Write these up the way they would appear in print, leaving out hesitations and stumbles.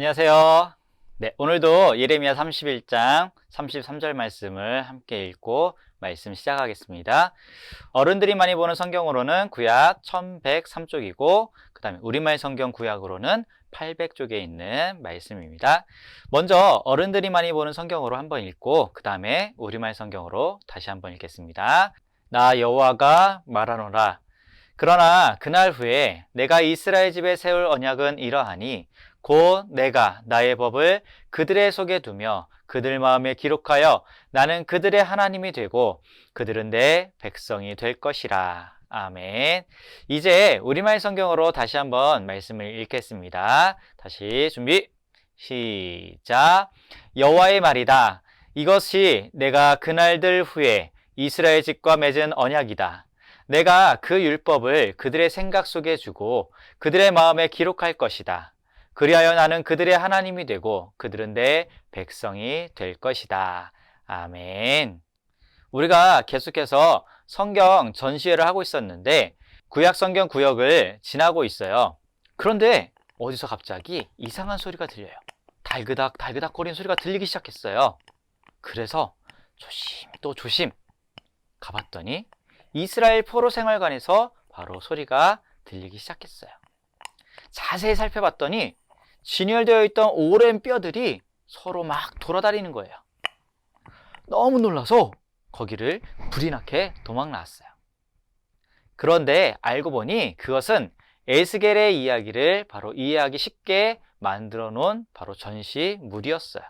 안녕하세요. 네, 오늘도 예레미야 31장 33절 말씀을 함께 읽고 말씀 시작하겠습니다. 어른들이 많이 보는 성경으로는 구약 1103쪽이고 그 다음에 우리말 성경 구약으로는 800쪽에 있는 말씀입니다. 먼저 어른들이 많이 보는 성경으로 한번 읽고 그 다음에 우리말 성경으로 다시 한번 읽겠습니다. 나 여호와가 말하노라. 그러나 그날 후에 내가 이스라엘 집에 세울 언약은 이러하니 곧 내가 나의 법을 그들의 속에 두며 그들 마음에 기록하여 나는 그들의 하나님이 되고 그들은 내 백성이 될 것이라. 아멘. 이제 우리말 성경으로 다시 한번 말씀을 읽겠습니다. 다시 준비 시작. 여호와의 말이다. 이것이 내가 그날들 후에 이스라엘 집과 맺은 언약이다. 내가 그 율법을 그들의 생각 속에 주고 그들의 마음에 기록할 것이다. 그리하여 나는 그들의 하나님이 되고 그들은 내 백성이 될 것이다. 아멘. 우리가 계속해서 성경 전시회를 하고 있었는데 구약 성경 구역을 지나고 있어요. 그런데 어디서 갑자기 이상한 소리가 들려요. 달그닥 달그닥 거리는 소리가 들리기 시작했어요. 그래서 조심 또 조심 가봤더니 이스라엘 포로 생활관에서 바로 소리가 들리기 시작했어요. 자세히 살펴봤더니 진열되어 있던 오랜 뼈들이 서로 막 돌아다니는 거예요. 너무 놀라서 거기를 불이 나게 도망 나왔어요. 그런데 알고 보니 그것은 에스겔의 이야기를 바로 이해하기 쉽게 만들어 놓은 바로 전시물이었어요.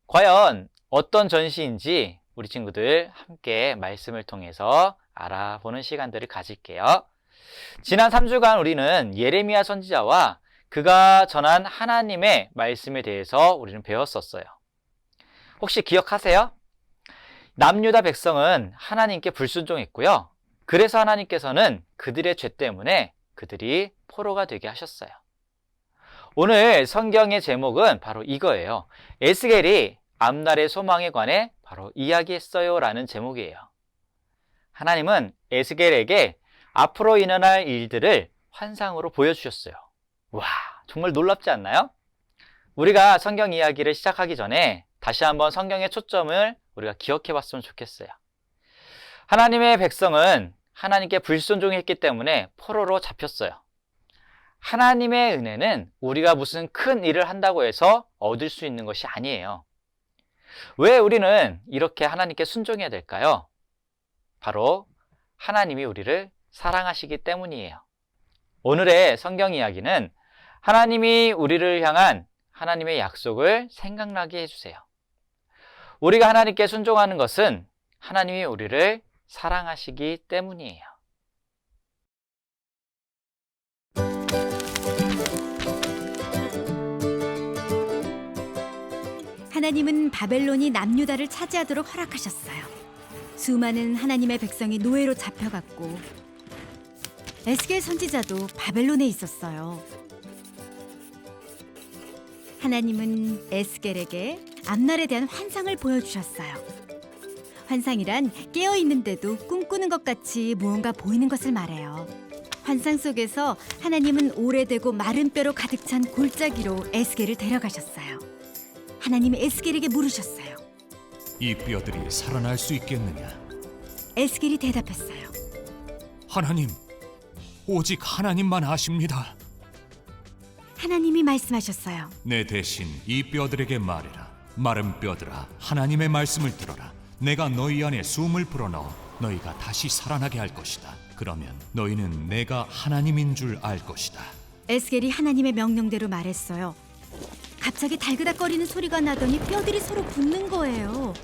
과연 어떤 전시인지 우리 친구들 함께 말씀을 통해서 알아보는 시간들을 가질게요. 지난 3주간 우리는 예레미야 선지자와 그가 전한 하나님의 말씀에 대해서 우리는 배웠었어요. 혹시 기억하세요? 남유다 백성은 하나님께 불순종했고요. 그래서 하나님께서는 그들의 죄 때문에 그들이 포로가 되게 하셨어요. 오늘 성경의 제목은 바로 이거예요. 에스겔이 앞날의 소망에 관해 바로 이야기했어요 라는 제목이에요. 하나님은 에스겔에게 앞으로 일어날 일들을 환상으로 보여주셨어요. 와, 정말 놀랍지 않나요? 우리가 성경 이야기를 시작하기 전에 다시 한번 성경의 초점을 우리가 기억해 봤으면 좋겠어요. 하나님의 백성은 하나님께 불순종했기 때문에 포로로 잡혔어요. 하나님의 은혜는 우리가 무슨 큰 일을 한다고 해서 얻을 수 있는 것이 아니에요. 왜 우리는 이렇게 하나님께 순종해야 될까요? 바로 하나님이 우리를 사랑하시기 때문이에요. 오늘의 성경 이야기는 하나님이 우리를 향한 하나님의 약속을 생각나게 해주세요. 우리가 하나님께 순종하는 것은 하나님이 우리를 사랑하시기 때문이에요. 하나님은 바벨론이 남유다를 차지하도록 허락하셨어요. 수많은 하나님의 백성이 노예로 잡혀갔고 에스겔 선지자도 바벨론에 있었어요. 하나님은 에스겔에게 앞날에 대한 환상을 보여주셨어요. 환상이란 깨어있는데도 꿈꾸는 것 같이 무언가 보이는 것을 말해요. 환상 속에서 하나님은 오래되고 마른 뼈로 가득 찬 골짜기로 에스겔을 데려가셨어요. 하나님이 에스겔에게 물으셨어요. 이 뼈들이 살아날 수 있겠느냐? 에스겔이 대답했어요. 하나님, 오직 하나님만 아십니다. 하나님이 말씀하셨어요. 내 대신 이 뼈들에게 말해라. 마른 뼈들아, 하나님의 말씀을 들어라. 내가 너희 안에 숨을 불어넣어 너희가 다시 살아나게 할 것이다. 그러면 너희는 내가 하나님인 줄 알 것이다. 에스겔이 하나님의 명령대로 말했어요. 갑자기 달그닥거리는 소리가 나더니 뼈들이 서로 붙는 거예요.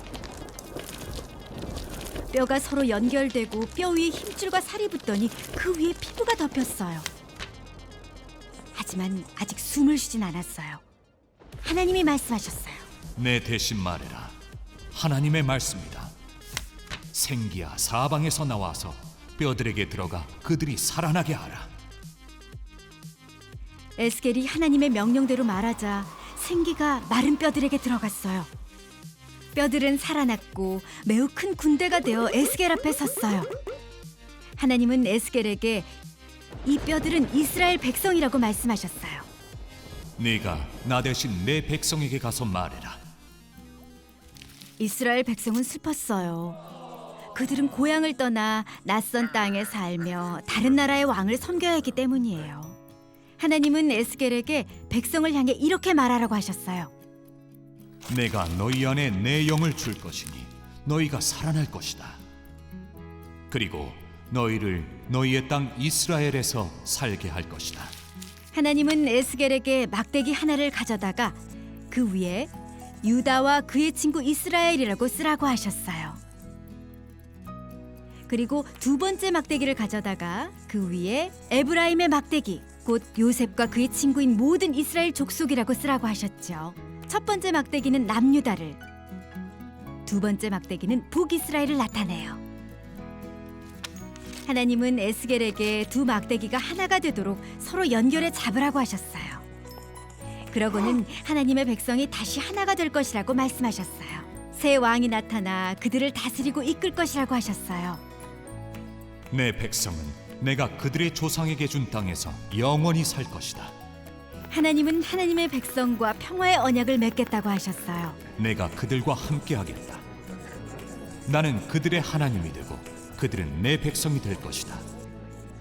뼈가 서로 연결되고 뼈 위에 힘줄과 살이 붙더니 그 위에 피부가 덮였어요. 하지만 아직 숨을 쉬진 않았어요. 하나님이 말씀하셨어요. 내 대신 말해라. 하나님의 말씀이다. 생기야 사방에서 나와서 뼈들에게 들어가 그들이 살아나게 하라. 에스겔이 하나님의 명령대로 말하자 생기가 마른 뼈들에게 들어갔어요. 뼈들은 살아났고 매우 큰 군대가 되어 에스겔 앞에 섰어요. 하나님은 에스겔에게 이 뼈들은 이스라엘 백성이라고 말씀하셨어요. 네가 나 대신 내 백성에게 가서 말해라. 이스라엘 백성은 슬펐어요. 그들은 고향을 떠나 낯선 땅에 살며 다른 나라의 왕을 섬겨야 했기 때문이에요. 하나님은 에스겔에게 백성을 향해 이렇게 말하라고 하셨어요. 내가 너희 안에 내 영을 줄 것이니 너희가 살아날 것이다. 그리고 너희를 너희의 땅 이스라엘에서 살게 할 것이다. 하나님은 에스겔에게 막대기 하나를 가져다가 그 위에 유다와 그의 친구 이스라엘이라고 쓰라고 하셨어요. 그리고 두 번째 막대기를 가져다가 그 위에 에브라임의 막대기, 곧 요셉과 그의 친구인 모든 이스라엘 족속이라고 쓰라고 하셨죠. 첫 번째 막대기는 남유다를, 두 번째 막대기는 북이스라엘을 나타내요. 하나님은 에스겔에게 두 막대기가 하나가 되도록 서로 연결해 잡으라고 하셨어요. 그러고는 하나님의 백성이 다시 하나가 될 것이라고 말씀하셨어요. 새 왕이 나타나 그들을 다스리고 이끌 것이라고 하셨어요. 내 백성은 내가 그들의 조상에게 준 땅에서 영원히 살 것이다. 하나님은 하나님의 백성과 평화의 언약을 맺겠다고 하셨어요. 내가 그들과 함께 하겠다. 나는 그들의 하나님이 되고 그들은 내 백성이 될 것이다.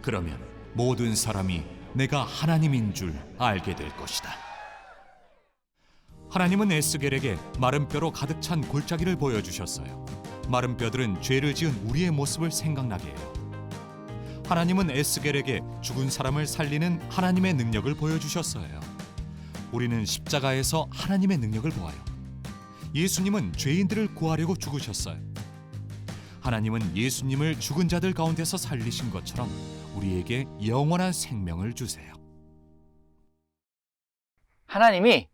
그러면 모든 사람이 내가 하나님인 줄 알게 될 것이다. 하나님은 에스겔에게 마른 뼈로 가득 찬 골짜기를 보여주셨어요. 마른 뼈들은 죄를 지은 우리의 모습을 생각나게 해요. 하나님은 에스겔에게 죽은 사람을 살리는 하나님의 능력을 보여주셨어요. 우리는 십자가에서 하나님의 능력을 보아요. 예수님은 죄인들을 구하려고 죽으셨어요. 하나님은 예수님을 죽은 자들 가운데서 살리신 것처럼 우리에게 영원한 생명을 주세요. 하나님이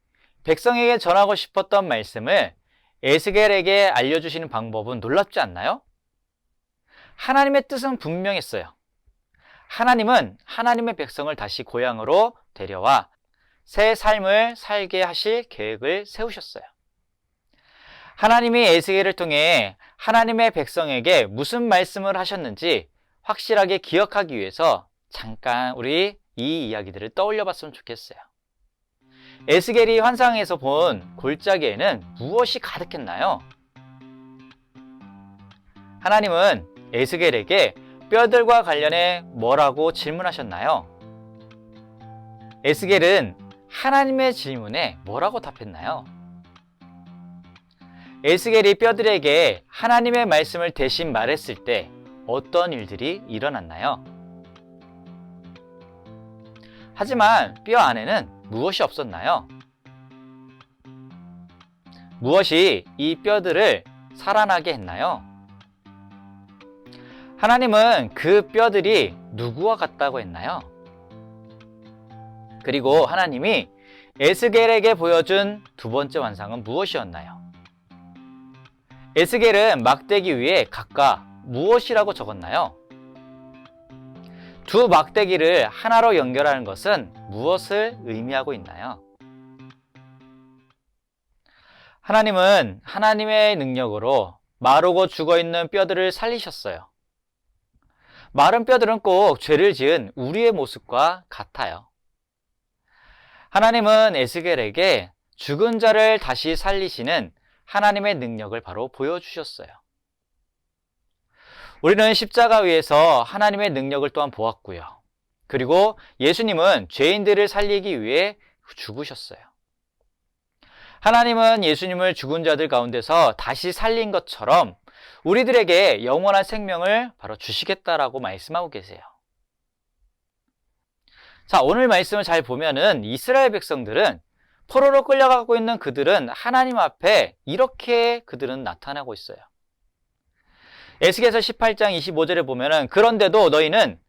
백성에게 전하고 싶었던 말씀을 에스겔에게 알려주시는 방법은 놀랍지 않나요? 하나님의 뜻은 분명했어요. 하나님은 하나님의 백성을 다시 고향으로 데려와 새 삶을 살게 하실 계획을 세우셨어요. 하나님이 에스겔을 통해 하나님의 백성에게 무슨 말씀을 하셨는지 확실하게 기억하기 위해서 잠깐 우리 이 이야기들을 떠올려 봤으면 좋겠어요. 에스겔이 환상에서 본 골짜기에는 무엇이 가득했나요? 하나님은 에스겔에게 뼈들과 관련해 뭐라고 질문하셨나요? 에스겔은 하나님의 질문에 뭐라고 답했나요? 에스겔이 뼈들에게 하나님의 말씀을 대신 말했을 때 어떤 일들이 일어났나요? 하지만 뼈 안에는 무엇이 없었나요? 무엇이 이 뼈들을 살아나게 했나요? 하나님은 그 뼈들이 누구와 같다고 했나요? 그리고 하나님이 에스겔에게 보여준 두 번째 환상은 무엇이었나요? 에스겔은 막대기 위에 각각 무엇이라고 적었나요? 두 막대기를 하나로 연결하는 것은 무엇을 의미하고 있나요? 하나님은 하나님의 능력으로 마르고 죽어있는 뼈들을 살리셨어요. 마른 뼈들은 꼭 죄를 지은 우리의 모습과 같아요. 하나님은 에스겔에게 죽은 자를 다시 살리시는 하나님의 능력을 바로 보여주셨어요. 우리는 십자가 위에서 하나님의 능력을 또한 보았고요. 그리고 예수님은 죄인들을 살리기 위해 죽으셨어요. 하나님은 예수님을 죽은 자들 가운데서 다시 살린 것처럼 우리들에게 영원한 생명을 바로 주시겠다라고 말씀하고 계세요. 자, 오늘 말씀을 잘 보면은 이스라엘 백성들은 포로로 끌려가고 있는 그들은 하나님 앞에 이렇게 그들은 나타나고 있어요. 에스겔서 18장 25절에 보면은 그런데도 너희는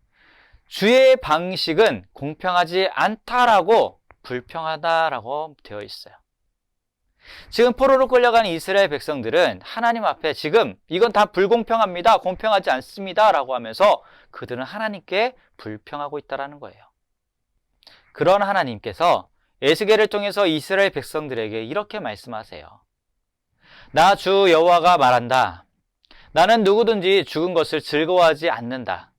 주의 방식은 공평하지 않다라고 불평하다라고 되어 있어요. 지금 포로로 끌려간 이스라엘 백성들은 하나님 앞에 지금 이건 다 불공평합니다. 공평하지 않습니다. 라고 하면서 그들은 하나님께 불평하고 있다는 거예요. 그런 하나님께서 에스겔을 통해서 이스라엘 백성들에게 이렇게 말씀하세요. 나 주 여호와가 말한다. 나는 누구든지 죽은 것을 즐거워하지 않는다.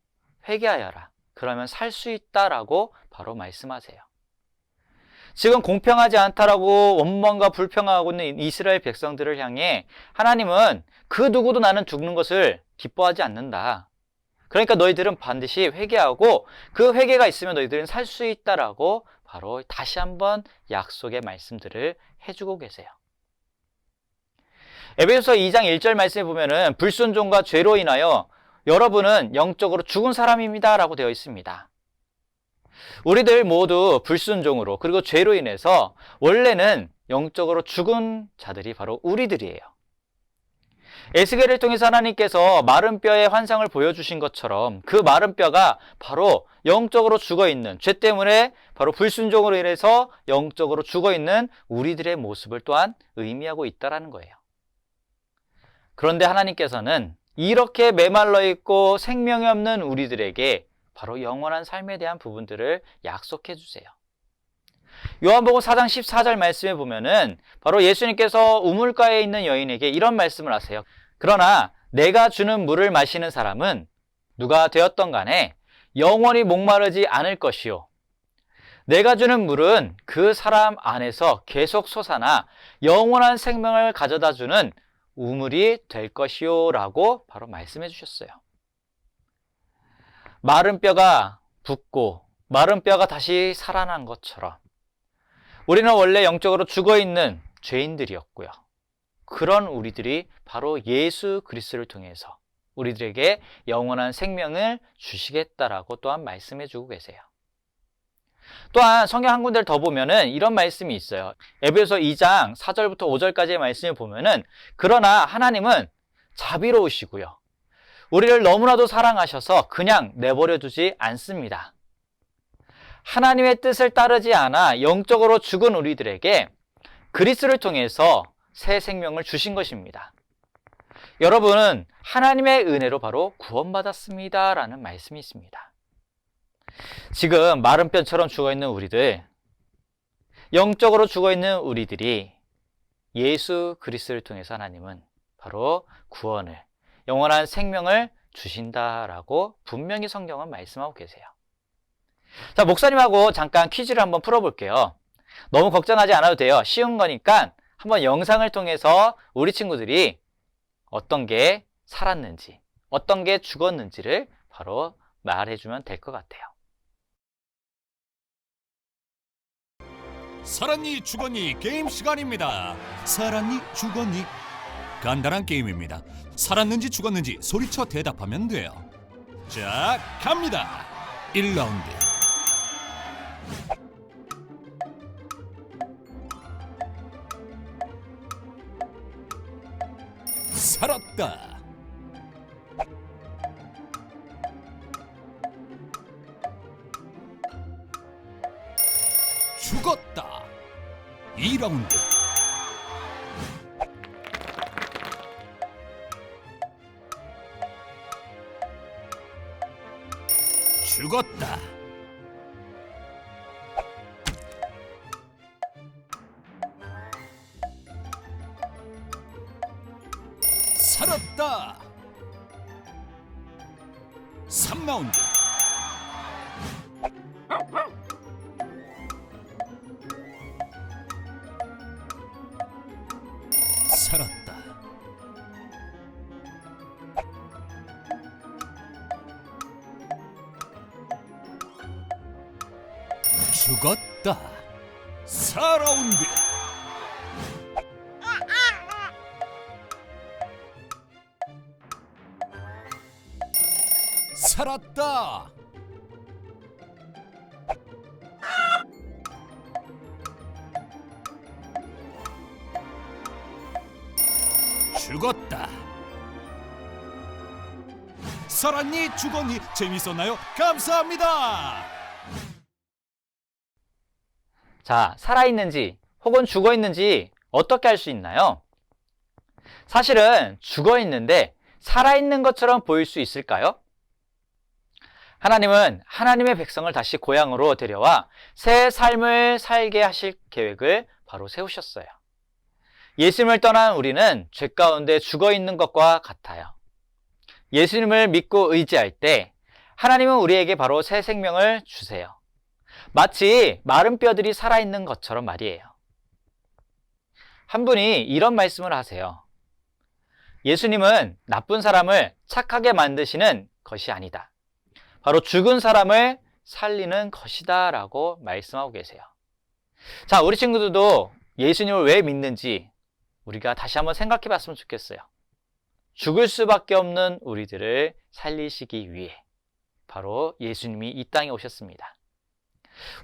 회개하여라. 그러면 살 수 있다라고 바로 말씀하세요. 지금 공평하지 않다라고 원망과 불평하고 있는 이스라엘 백성들을 향해 하나님은 그 누구도 나는 죽는 것을 기뻐하지 않는다. 그러니까 너희들은 반드시 회개하고 그 회개가 있으면 너희들은 살 수 있다라고 바로 다시 한번 약속의 말씀들을 해주고 계세요. 에베소서 2장 1절 말씀에 보면은 불순종과 죄로 인하여 여러분은 영적으로 죽은 사람입니다 라고 되어 있습니다. 우리들 모두 불순종으로 그리고 죄로 인해서 원래는 영적으로 죽은 자들이 바로 우리들이에요. 에스겔을 통해서 하나님께서 마른 뼈의 환상을 보여주신 것처럼 그 마른 뼈가 바로 영적으로 죽어있는, 죄 때문에 바로 불순종으로 인해서 영적으로 죽어있는 우리들의 모습을 또한 의미하고 있다는 거예요. 그런데 하나님께서는 이렇게 메말라 있고 생명이 없는 우리들에게 바로 영원한 삶에 대한 부분들을 약속해 주세요. 요한복음 4장 14절 말씀에 보면은 바로 예수님께서 우물가에 있는 여인에게 이런 말씀을 하세요. 그러나 내가 주는 물을 마시는 사람은 누가 되었던 간에 영원히 목마르지 않을 것이요. 내가 주는 물은 그 사람 안에서 계속 솟아나 영원한 생명을 가져다 주는 우물이 될 것이요 라고 바로 말씀해 주셨어요. 마른 뼈가 붓고 마른 뼈가 다시 살아난 것처럼 우리는 원래 영적으로 죽어있는 죄인들이었고요. 그런 우리들이 바로 예수 그리스도를 통해서 우리들에게 영원한 생명을 주시겠다라고 또한 말씀해 주고 계세요. 또한 성경 한 군데를 더 보면은 이런 말씀이 있어요. 에베소 2장 4절부터 5절까지의 말씀을 보면은 그러나 하나님은 자비로우시고요. 우리를 너무나도 사랑하셔서 그냥 내버려 두지 않습니다. 하나님의 뜻을 따르지 않아 영적으로 죽은 우리들에게 그리스도를 통해서 새 생명을 주신 것입니다. 여러분은 하나님의 은혜로 바로 구원받았습니다 라는 말씀이 있습니다. 지금 마른 뼈처럼 죽어있는 우리들, 영적으로 죽어있는 우리들이 예수 그리스도를 통해서 하나님은 바로 구원을, 영원한 생명을 주신다라고 분명히 성경은 말씀하고 계세요. 자, 목사님하고 잠깐 퀴즈를 한번 풀어볼게요. 너무 걱정하지 않아도 돼요. 쉬운 거니까 한번 영상을 통해서 우리 친구들이 어떤 게 살았는지, 어떤 게 죽었는지를 바로 말해주면 될 것 같아요. 살았니 죽었니 게임 시간입니다. 살았니 죽었니 간단한 게임입니다. 살았는지 죽었는지 소리쳐 대답하면 돼요. 자, 갑니다. 1라운드. 살았다. 죽었다. 2라운드. 죽었다. 살았다. 3라운드. 살았다. 죽었다. 4라운드. 살았다. 죽었다. 살았니 죽었니 재밌었나요? 감사합니다. 자, 살아있는지 혹은 죽어있는지 어떻게 알 수 있나요? 사실은 죽어있는데 살아있는 것처럼 보일 수 있을까요? 하나님은 하나님의 백성을 다시 고향으로 데려와 새 삶을 살게 하실 계획을 바로 세우셨어요. 예수님을 떠난 우리는 죄 가운데 죽어있는 것과 같아요. 예수님을 믿고 의지할 때 하나님은 우리에게 바로 새 생명을 주세요. 마치 마른 뼈들이 살아있는 것처럼 말이에요. 한 분이 이런 말씀을 하세요. 예수님은 나쁜 사람을 착하게 만드시는 것이 아니다. 바로 죽은 사람을 살리는 것이다 라고 말씀하고 계세요. 자, 우리 친구들도 예수님을 왜 믿는지 우리가 다시 한번 생각해 봤으면 좋겠어요. 죽을 수밖에 없는 우리들을 살리시기 위해 바로 예수님이 이 땅에 오셨습니다.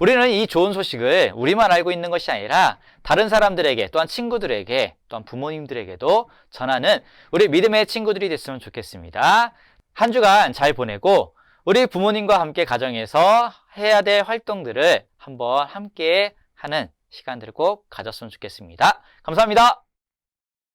우리는 이 좋은 소식을 우리만 알고 있는 것이 아니라 다른 사람들에게, 또한 친구들에게, 또한 부모님들에게도 전하는 우리 믿음의 친구들이 됐으면 좋겠습니다. 한 주간 잘 보내고 우리 부모님과 함께 가정에서 해야 될 활동들을 한번 함께 하는 시간들을 꼭 가졌으면 좋겠습니다. 감사합니다.